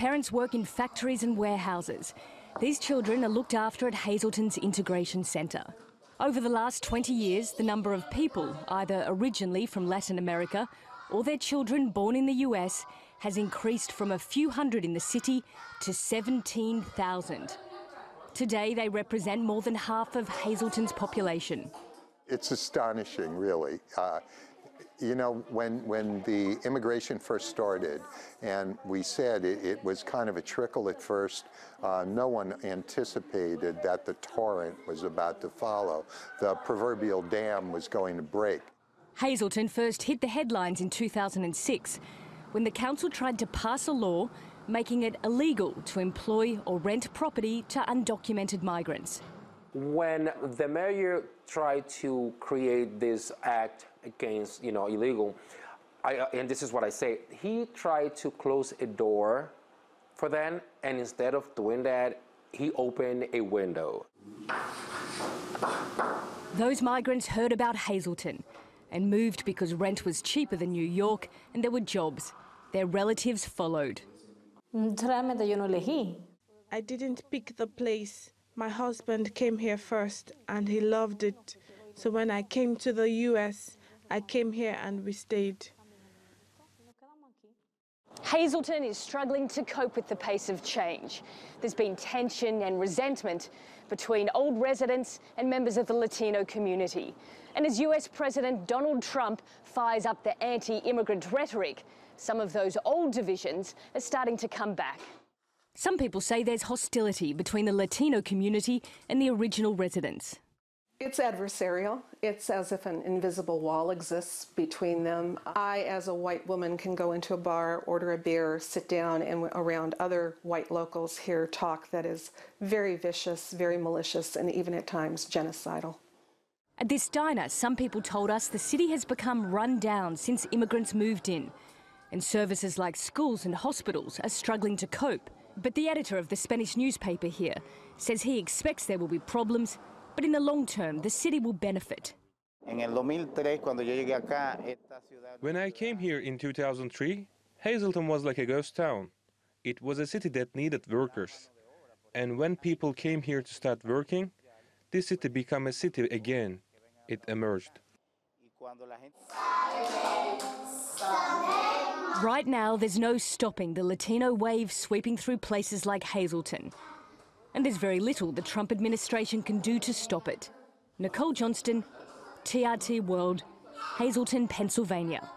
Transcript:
parents work in factories and warehouses. These children are looked after at Hazleton's Integration Centre. Over the last 20 years, the number of people, either originally from Latin America or their children born in the US, has increased from a few hundred in the city to 17,000. Today, they represent more than half of Hazleton's population. It's astonishing, really. You know, when the immigration first started, and we said it was kind of a trickle at first, no one anticipated that the torrent was about to follow. The proverbial dam was going to break. Hazleton first hit the headlines in 2006 when the council tried to pass a law making it illegal to employ or rent property to undocumented migrants. When the mayor tried to create this act against, illegal, and this is what I say, he tried to close a door for them, and instead of doing that, he opened a window. Those migrants heard about Hazleton and moved because rent was cheaper than New York and there were jobs. Their relatives followed. I didn't pick the place. My husband came here first and he loved it. So when I came to the US, I came here and we stayed. Hazleton is struggling to cope with the pace of change. There's been tension and resentment between old residents and members of the Latino community. And as US President Donald Trump fires up the anti-immigrant rhetoric, some of those old divisions are starting to come back. Some people say there's hostility between the Latino community and the original residents. It's adversarial. It's as if an invisible wall exists between them. I, as a white woman, can go into a bar, order a beer, sit down, and around other white locals hear talk that is very vicious, very malicious, and even at times genocidal. At this diner, some people told us the city has become run down since immigrants moved in, and services like schools and hospitals are struggling to cope. But the editor of the Spanish newspaper here says he expects there will be problems, but in the long term, the city will benefit. When I came here in 2003, Hazleton was like a ghost town. It was a city that needed workers. And when people came here to start working, this city became a city again. It emerged. Right now, there's no stopping the Latino wave sweeping through places like Hazleton. And there's very little the Trump administration can do to stop it. Nicole Johnston, TRT World, Hazleton, Pennsylvania.